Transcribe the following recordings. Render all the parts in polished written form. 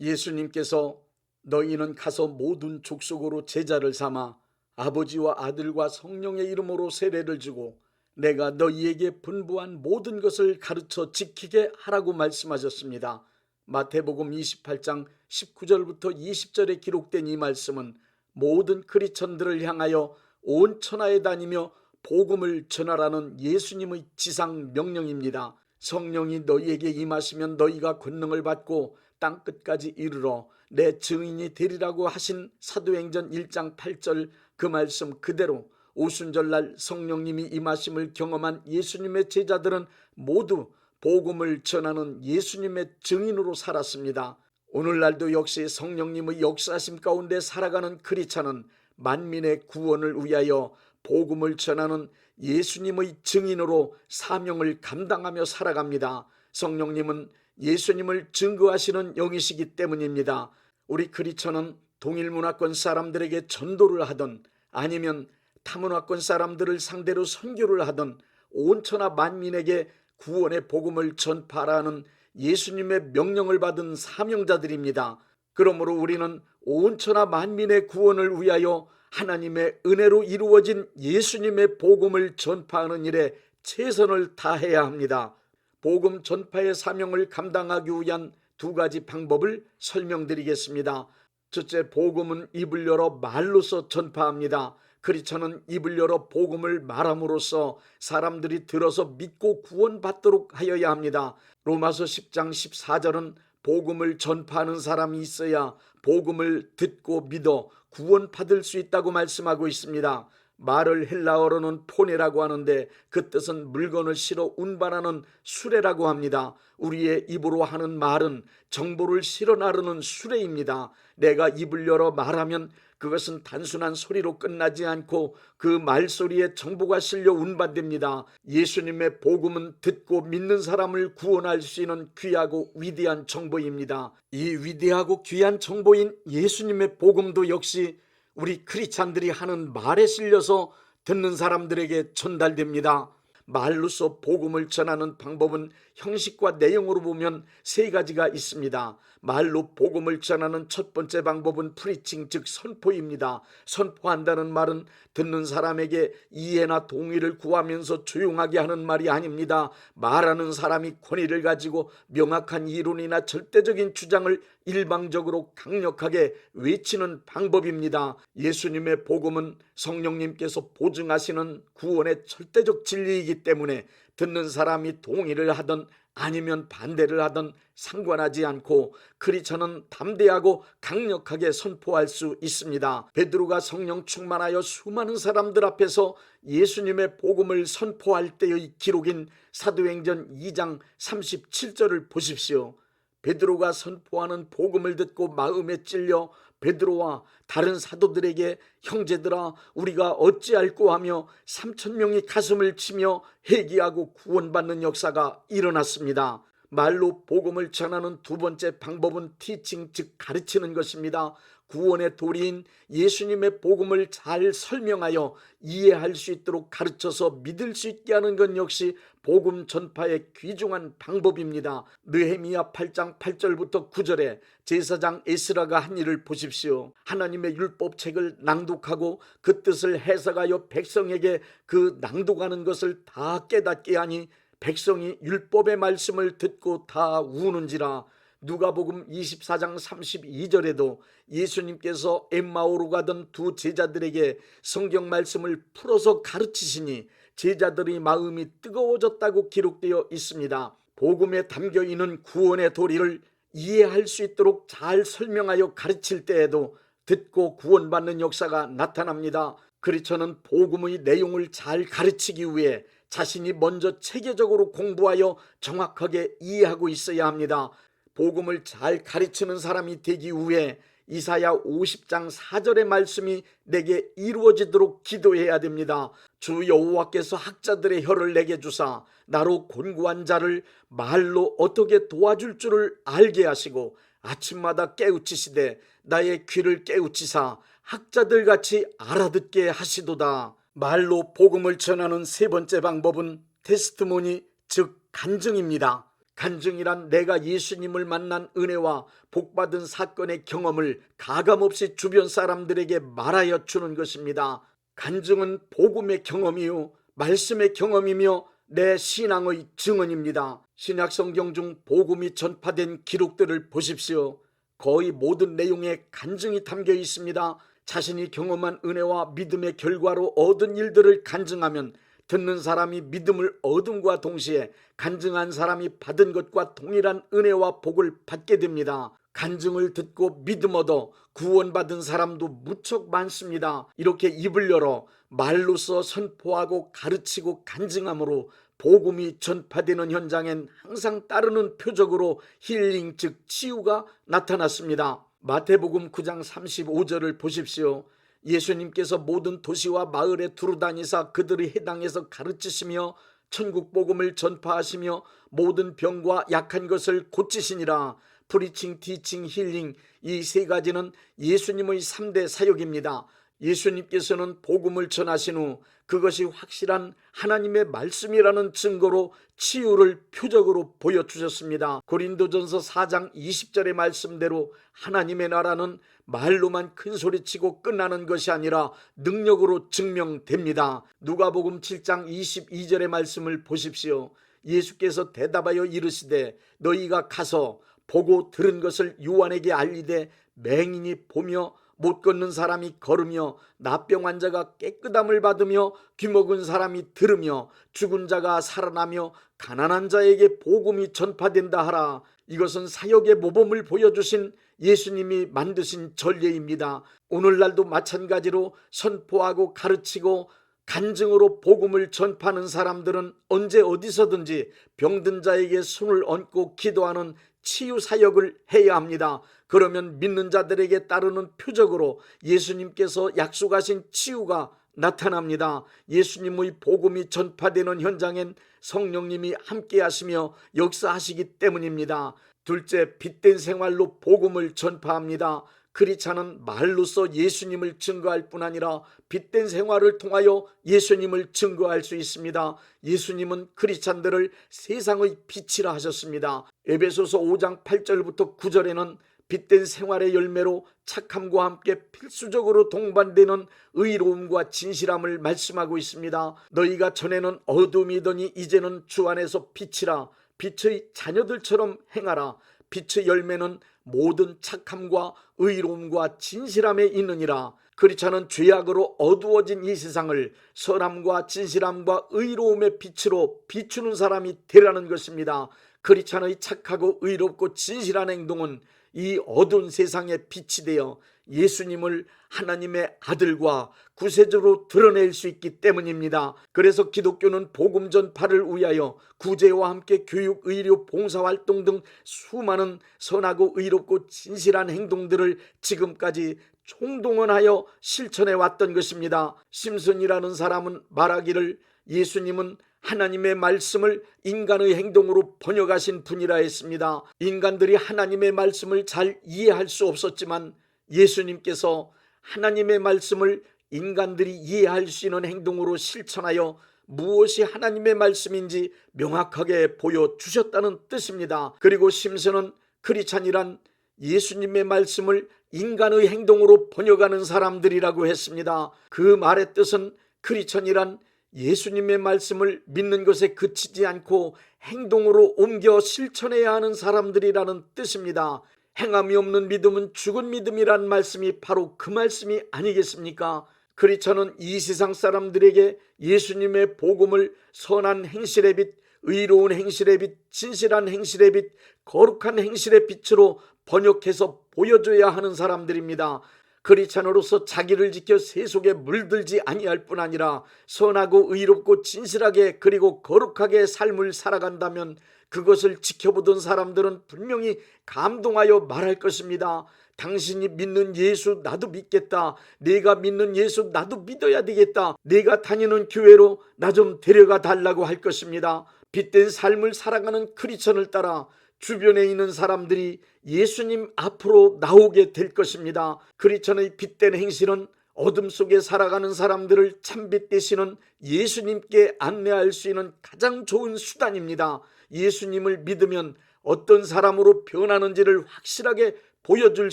예수님께서 너희는 가서 모든 족속으로 제자를 삼아 아버지와 아들과 성령의 이름으로 세례를 주고 내가 너희에게 분부한 모든 것을 가르쳐 지키게 하라고 말씀하셨습니다. 마태복음 28장 19절부터 20절에 기록된 이 말씀은 모든 크리스천들을 향하여 온 천하에 다니며 복음을 전하라는 예수님의 지상 명령입니다. 성령이 너희에게 임하시면 너희가 권능을 받고 땅 끝까지 이르러 내 증인이 되리라고 하신 사도행전 1장 8절 그 말씀 그대로 오순절날 성령님이 임하심을 경험한 예수님의 제자들은 모두 복음을 전하는 예수님의 증인으로 살았습니다. 오늘날도 역시 성령님의 역사심 가운데 살아가는 크리스찬은 만민의 구원을 위하여 복음을 전하는 예수님의 증인으로 사명을 감당하며 살아갑니다. 성령님은 예수님을 증거하시는 영이시기 때문입니다. 우리 크리스천은 동일 문화권 사람들에게 전도를 하든 아니면 타문화권 사람들을 상대로 선교를 하든 온 천하 만민에게 구원의 복음을 전파하라는 예수님의 명령을 받은 사명자들입니다. 그러므로 우리는 온 천하 만민의 구원을 위하여 하나님의 은혜로 이루어진 예수님의 복음을 전파하는 일에 최선을 다해야 합니다. 복음 전파의 사명을 감당하기 위한 두 가지 방법을 설명드리겠습니다. 첫째, 복음은 입을 열어 말로써 전파합니다. 크리스천은 입을 열어 복음을 말함으로써 사람들이 들어서 믿고 구원받도록 하여야 합니다. 로마서 10장 14절은 복음을 전파하는 사람이 있어야 복음을 듣고 믿어 구원받을 수 있다고 말씀하고 있습니다. 말을 헬라어로는 포네라고 하는데 그 뜻은 물건을 실어 운반하는 수레라고 합니다. 우리의 입으로 하는 말은 정보를 실어 나르는 수레입니다. 내가 입을 열어 말하면 그것은 단순한 소리로 끝나지 않고 그 말소리에 정보가 실려 운반됩니다. 예수님의 복음은 듣고 믿는 사람을 구원할 수 있는 귀하고 위대한 정보입니다. 이 위대하고 귀한 정보인 예수님의 복음도 역시 우리 크리스찬들이 하는 말에 실려서 듣는 사람들에게 전달됩니다. 말로써 복음을 전하는 방법은 형식과 내용으로 보면 세 가지가 있습니다. 말로 복음을 전하는 첫 번째 방법은 프리칭, 즉 선포입니다. 선포한다는 말은 듣는 사람에게 이해나 동의를 구하면서 조용하게 하는 말이 아닙니다. 말하는 사람이 권위를 가지고 명확한 이론이나 절대적인 주장을 일방적으로 강력하게 외치는 방법입니다. 예수님의 복음은 성령님께서 보증하시는 구원의 절대적 진리이기 때문에 듣는 사람이 동의를 하든 아니면 반대를 하든 상관하지 않고 크리스천은 담대하고 강력하게 선포할 수 있습니다. 베드로가 성령 충만하여 수많은 사람들 앞에서 예수님의 복음을 선포할 때의 기록인 사도행전 2장 37절을 보십시오. 베드로가 선포하는 복음을 듣고 마음에 찔려 베드로와 다른 사도들에게 형제들아 우리가 어찌할꼬 하며 3,000명이 가슴을 치며 회개하고 구원받는 역사가 일어났습니다. 말로 복음을 전하는 두 번째 방법은 티칭, 즉 가르치는 것입니다. 구원의 도리인 예수님의 복음을 잘 설명하여 이해할 수 있도록 가르쳐서 믿을 수 있게 하는 것 역시 복음 전파의 귀중한 방법입니다. 느헤미야 8장 8절부터 9절에 제사장 에스라가 한 일을 보십시오. 하나님의 율법책을 낭독하고 그 뜻을 해석하여 백성에게 그 낭독하는 것을 다 깨닫게 하니 백성이 율법의 말씀을 듣고 다 우는지라. 누가복음 24장 32절에도 예수님께서 엠마오로 가던 두 제자들에게 성경 말씀을 풀어서 가르치시니 제자들의 마음이 뜨거워졌다고 기록되어 있습니다. 복음에 담겨 있는 구원의 도리를 이해할 수 있도록 잘 설명하여 가르칠 때에도 듣고 구원받는 역사가 나타납니다. 크리스천은 복음의 내용을 잘 가르치기 위해 자신이 먼저 체계적으로 공부하여 정확하게 이해하고 있어야 합니다. 복음을 잘 가르치는 사람이 되기 위해 이사야 50장 4절의 말씀이 내게 이루어지도록 기도해야 됩니다. 주 여호와께서 학자들의 혀를 내게 주사 나로 곤고한 자를 말로 어떻게 도와줄 줄을 알게 하시고 아침마다 깨우치시되 나의 귀를 깨우치사 학자들같이 알아듣게 하시도다. 말로 복음을 전하는 세 번째 방법은 테스트모니, 즉 간증입니다. 간증이란 내가 예수님을 만난 은혜와 복받은 사건의 경험을 가감없이 주변 사람들에게 말하여 주는 것입니다. 간증은 복음의 경험이요 말씀의 경험이며 내 신앙의 증언입니다. 신약 성경 중 복음이 전파된 기록들을 보십시오. 거의 모든 내용에 간증이 담겨 있습니다. 자신이 경험한 은혜와 믿음의 결과로 얻은 일들을 간증하면 듣는 사람이 믿음을 얻음과 동시에 간증한 사람이 받은 것과 동일한 은혜와 복을 받게 됩니다. 간증을 듣고 믿음 얻어 구원받은 사람도 무척 많습니다. 이렇게 입을 열어 말로써 선포하고 가르치고 간증함으로 복음이 전파되는 현장엔 항상 따르는 표적으로 힐링 즉 치유가 나타났습니다. 마태복음 9장 35절을 보십시오. 예수님께서 모든 도시와 마을에 두루다니사 그들의 해당에서 가르치시며 천국 복음을 전파하시며 모든 병과 약한 것을 고치시니라. 프리칭, 티칭, 힐링, 이 세 가지는 예수님의 3대 사역입니다. 예수님께서는 복음을 전하신 후 그것이 확실한 하나님의 말씀이라는 증거로 치유를 표적으로 보여주셨습니다. 고린도전서 4장 20절의 말씀대로 하나님의 나라는 말로만 큰소리치고 끝나는 것이 아니라 능력으로 증명됩니다. 누가복음 7장 22절의 말씀을 보십시오. 예수께서 대답하여 이르시되 너희가 가서 보고 들은 것을 요한에게 알리되 맹인이 보며 못 걷는 사람이 걸으며 나병 환자가 깨끗함을 받으며 귀먹은 사람이 들으며 죽은 자가 살아나며 가난한 자에게 복음이 전파된다 하라. 이것은 사역의 모범을 보여주신 예수님이 만드신 전례입니다. 오늘날도 마찬가지로 선포하고 가르치고 간증으로 복음을 전파하는 사람들은 언제 어디서든지 병든 자에게 손을 얹고 기도하는 치유 사역을 해야 합니다. 그러면 믿는 자들에게 따르는 표적으로 예수님께서 약속하신 치유가 나타납니다. 예수님의 복음이 전파되는 현장엔 성령님이 함께 하시며 역사하시기 때문입니다. 둘째, 빛된 생활로 복음을 전파합니다. 크리스찬은 말로써 예수님을 증거할 뿐 아니라 빛된 생활을 통하여 예수님을 증거할 수 있습니다. 예수님은 크리스찬들을 세상의 빛이라 하셨습니다. 에베소서 5장 8절부터 9절에는 빛된 생활의 열매로 착함과 함께 필수적으로 동반되는 의로움과 진실함을 말씀하고 있습니다. 너희가 전에는 어둠이더니 이제는 주 안에서 빛이라. 빛의 자녀들처럼 행하라. 빛의 열매는 모든 착함과 의로움과 진실함에 있느니라. 크리스찬은 죄악으로 어두워진 이 세상을 선함과 진실함과 의로움의 빛으로 비추는 사람이 되라는 것입니다. 크리스찬의 착하고 의롭고 진실한 행동은 이 어두운 세상의 빛이 되어 예수님을 하나님의 아들과 구세주로 드러낼 수 있기 때문입니다. 그래서 기독교는 복음 전파를 위하여 구제와 함께 교육, 의료, 봉사활동 등 수많은 선하고 의롭고 진실한 행동들을 지금까지 총동원하여 실천해 왔던 것입니다. 심슨이라는 사람은 말하기를 예수님은 하나님의 말씀을 인간의 행동으로 번역하신 분이라 했습니다. 인간들이 하나님의 말씀을 잘 이해할 수 없었지만 예수님께서 하나님의 말씀을 인간들이 이해할 수 있는 행동으로 실천하여 무엇이 하나님의 말씀인지 명확하게 보여주셨다는 뜻입니다. 그리고 심슨은 크리스찬이란 예수님의 말씀을 인간의 행동으로 번역하는 사람들이라고 했습니다. 그 말의 뜻은 크리스찬이란 예수님의 말씀을 믿는 것에 그치지 않고 행동으로 옮겨 실천해야 하는 사람들이라는 뜻입니다. 행함이 없는 믿음은 죽은 믿음이란 말씀이 바로 그 말씀이 아니겠습니까? 크리스찬은 이 세상 사람들에게 예수님의 복음을 선한 행실의 빛, 의로운 행실의 빛, 진실한 행실의 빛, 거룩한 행실의 빛으로 번역해서 보여줘야 하는 사람들입니다. 크리스찬으로서 자기를 지켜 세속에 물들지 아니할 뿐 아니라 선하고 의롭고 진실하게 그리고 거룩하게 삶을 살아간다면 그것을 지켜보던 사람들은 분명히 감동하여 말할 것입니다. 당신이 믿는 예수 나도 믿겠다. 내가 믿는 예수 나도 믿어야 되겠다. 내가 다니는 교회로 나 좀 데려가 달라고 할 것입니다. 빛된 삶을 살아가는 크리스찬을 따라 주변에 있는 사람들이 예수님 앞으로 나오게 될 것입니다. 크리스찬의 빛된 행실은 어둠 속에 살아가는 사람들을 참빛 되시는 예수님께 안내할 수 있는 가장 좋은 수단입니다. 예수님을 믿으면 어떤 사람으로 변하는지를 확실하게 보여줄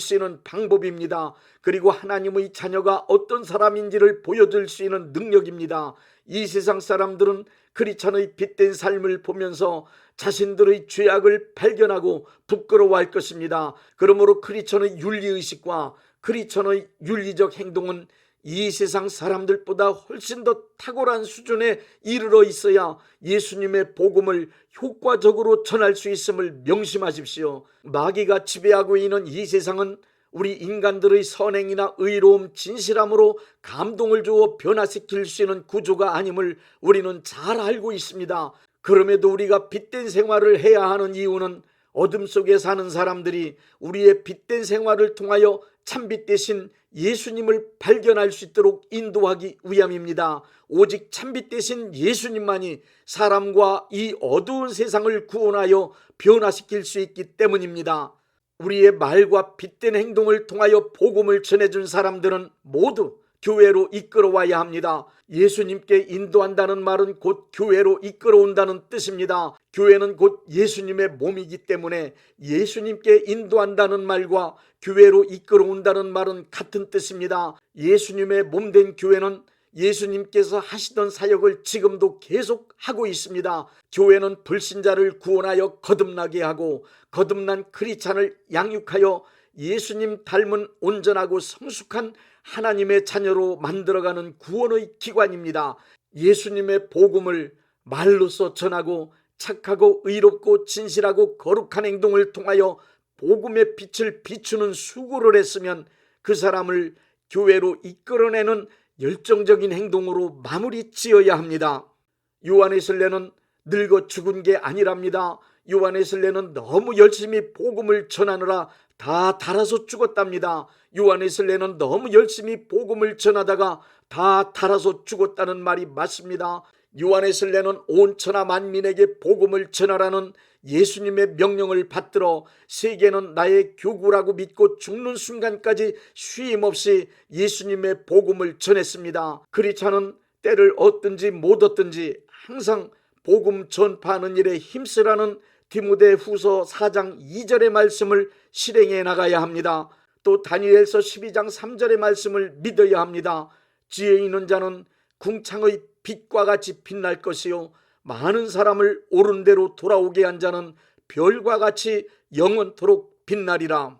수 있는 방법입니다. 그리고 하나님의 자녀가 어떤 사람인지를 보여줄 수 있는 능력입니다. 이 세상 사람들은 크리스찬의 빛된 삶을 보면서 자신들의 죄악을 발견하고 부끄러워할 것입니다. 그러므로 크리스찬의 윤리의식과 크리스찬의 윤리적 행동은 이 세상 사람들보다 훨씬 더 탁월한 수준에 이르러 있어야 예수님의 복음을 효과적으로 전할 수 있음을 명심하십시오. 마귀가 지배하고 있는 이 세상은 우리 인간들의 선행이나 의로움, 진실함으로 감동을 주어 변화시킬 수 있는 구조가 아님을 우리는 잘 알고 있습니다. 그럼에도 우리가 빛된 생활을 해야 하는 이유는 어둠 속에 사는 사람들이 우리의 빛된 생활을 통하여 참빛 대신 예수님을 발견할 수 있도록 인도하기 위함입니다. 오직 참빛 대신 예수님만이 사람과 이 어두운 세상을 구원하여 변화시킬 수 있기 때문입니다. 우리의 말과 빛된 행동을 통하여 복음을 전해준 사람들은 모두 교회로 이끌어와야 합니다. 예수님께 인도한다는 말은 곧 교회로 이끌어온다는 뜻입니다. 교회는 곧 예수님의 몸이기 때문에 예수님께 인도한다는 말과 교회로 이끌어온다는 말은 같은 뜻입니다. 예수님의 몸된 교회는 예수님께서 하시던 사역을 지금도 계속 하고 있습니다. 교회는 불신자를 구원하여 거듭나게 하고 거듭난 크리스찬을 양육하여 예수님 닮은 온전하고 성숙한 하나님의 자녀로 만들어가는 구원의 기관입니다. 예수님의 복음을 말로써 전하고 착하고 의롭고 진실하고 거룩한 행동을 통하여 복음의 빛을 비추는 수고를 했으면 그 사람을 교회로 이끌어내는 열정적인 행동으로 마무리 지어야 합니다. 요한의 설례는 늙어 죽은 게 아니랍니다. 요한의 설례는 너무 열심히 복음을 전하느라 다 닳아서 죽었답니다. 요한의 설례는 너무 열심히 복음을 전하다가 다 닳아서 죽었다는 말이 맞습니다. 요한의 설례는 온 천하 만민에게 복음을 전하라는 예수님의 명령을 받들어 세계는 나의 교구라고 믿고 죽는 순간까지 쉼없이 예수님의 복음을 전했습니다. 크리스찬은 때를 얻든지 못 얻든지 항상 복음 전파하는 일에 힘쓰라는 디모데후서 4장 2절의 말씀을 실행해 나가야 합니다. 또 다니엘서 12장 3절의 말씀을 믿어야 합니다. 지혜 있는 자는 궁창의 빛과 같이 빛날 것이요 많은 사람을 옳은 대로 돌아오게 한 자는 별과 같이 영원토록 빛나리라.